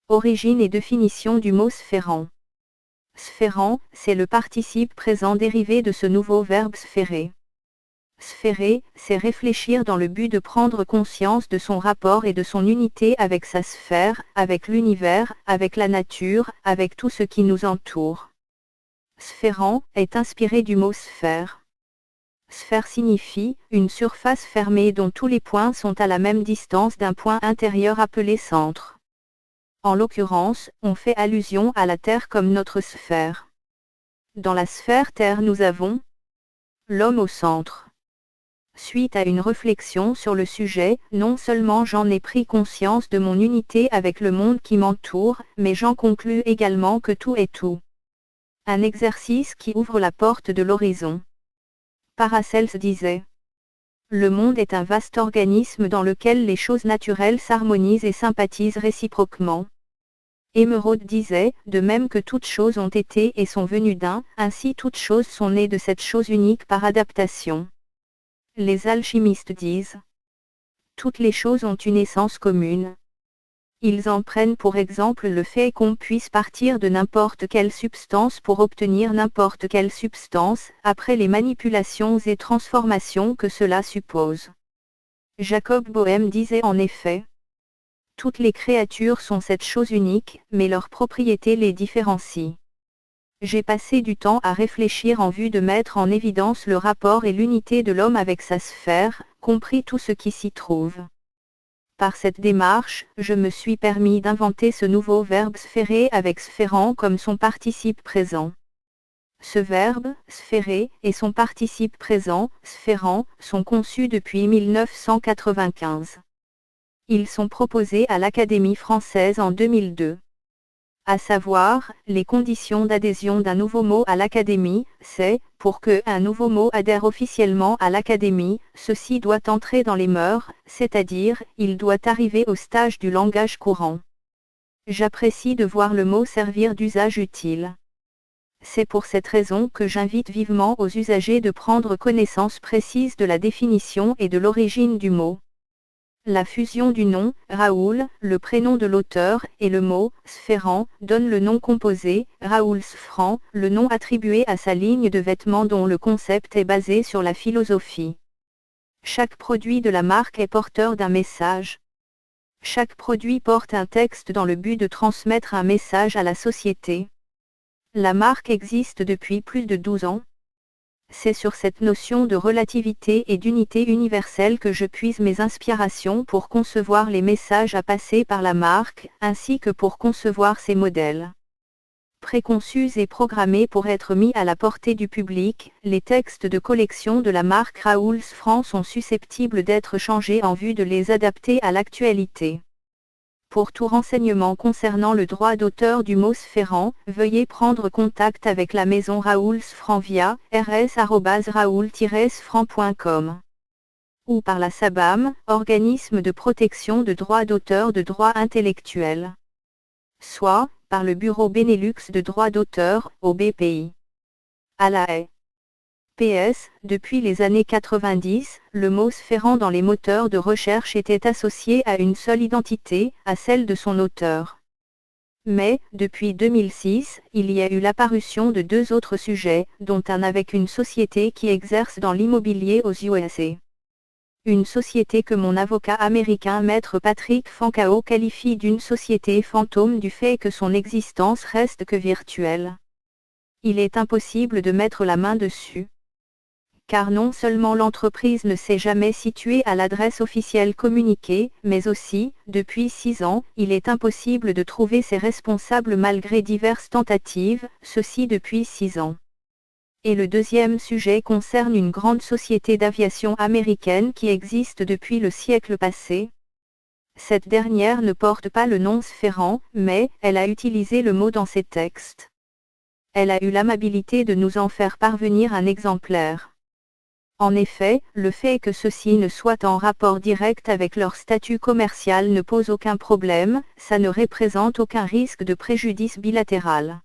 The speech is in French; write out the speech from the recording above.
Origine et définition du mot sphérant. Sphérant, c'est le participe présent dérivé de ce nouveau verbe sphérer. Sphérer, c'est réfléchir dans le but de prendre conscience de son rapport et de son unité avec sa sphère, avec l'univers, avec la nature, avec tout ce qui nous entoure. Sphérant est inspiré du mot sphère. Sphère signifie une surface fermée dont tous les points sont à la même distance d'un point intérieur appelé centre. En l'occurrence, on fait allusion à la Terre comme notre sphère. Dans la sphère Terre nous avons l'homme au centre. Suite à une réflexion sur le sujet, non seulement j'en ai pris conscience de mon unité avec le monde qui m'entoure, mais j'en conclus également que tout est tout. Un exercice qui ouvre la porte de l'horizon. Paracelse disait: le monde est un vaste organisme dans lequel les choses naturelles s'harmonisent et sympathisent réciproquement. Émeraude disait: de même que toutes choses ont été et sont venues d'un, ainsi toutes choses sont nées de cette chose unique par adaptation. Les alchimistes disent: toutes les choses ont une essence commune. Ils en prennent pour exemple le fait qu'on puisse partir de n'importe quelle substance pour obtenir n'importe quelle substance, après les manipulations et transformations que cela suppose. Jacob Boehme disait en effet: toutes les créatures sont cette chose unique, mais leurs propriétés les différencient. J'ai passé du temps à réfléchir en vue de mettre en évidence le rapport et l'unité de l'homme avec sa sphère, compris tout ce qui s'y trouve. Par cette démarche, je me suis permis d'inventer ce nouveau verbe sphérer avec sphérant comme son participe présent. Ce verbe, sphérer, et son participe présent, sphérant, sont conçus depuis 1995. Ils sont proposés à l'Académie française en 2002. À savoir, les conditions d'adhésion d'un nouveau mot à l'Académie, c'est, pour que un nouveau mot adhère officiellement à l'Académie, ceci doit entrer dans les mœurs, c'est-à-dire, il doit arriver au stage du langage courant. J'apprécie de voir le mot servir d'usage utile. C'est pour cette raison que j'invite vivement aux usagers de prendre connaissance précise de la définition et de l'origine du mot. La fusion du nom, Raoul, le prénom de l'auteur, et le mot, sphérant, donne le nom composé, Raoul Sphran, le nom attribué à sa ligne de vêtements dont le concept est basé sur la philosophie. Chaque produit de la marque est porteur d'un message. Chaque produit porte un texte dans le but de transmettre un message à la société. La marque existe depuis plus de 12 ans. C'est sur cette notion de relativité et d'unité universelle que je puise mes inspirations pour concevoir les messages à passer par la marque, ainsi que pour concevoir ses modèles. Préconçus et programmés pour être mis à la portée du public, les textes de collection de la marque Raoul Sphran sont susceptibles d'être changés en vue de les adapter à l'actualité. Pour tout renseignement concernant le droit d'auteur du mot sphérant, veuillez prendre contact avec la maison Raoul Sphran via rs@raoul-sphran.com ou par la SABAM, organisme de protection de droits d'auteur de droits intellectuels. Soit, par le Bureau Benelux de droits d'auteur, au BPI. À La Haye. PS, depuis les années 90, le mot sphérant dans les moteurs de recherche était associé à une seule identité, à celle de son auteur. Mais, depuis 2006, il y a eu l'apparition de 2 autres sujets, dont un avec une société qui exerce dans l'immobilier aux USA. Une société que mon avocat américain Maître Patrick Fancao qualifie d'une société fantôme du fait que son existence reste que virtuelle. Il est impossible de mettre la main dessus. Car non seulement l'entreprise ne s'est jamais située à l'adresse officielle communiquée, mais aussi, depuis 6 ans, il est impossible de trouver ses responsables malgré diverses tentatives, ceci depuis 6 ans. Et le deuxième sujet concerne une grande société d'aviation américaine qui existe depuis le siècle passé. Cette dernière ne porte pas le nom sphérant, mais elle a utilisé le mot dans ses textes. Elle a eu l'amabilité de nous en faire parvenir un exemplaire. En effet, le fait que ceux-ci ne soient en rapport direct avec leur statut commercial ne pose aucun problème, ça ne représente aucun risque de préjudice bilatéral.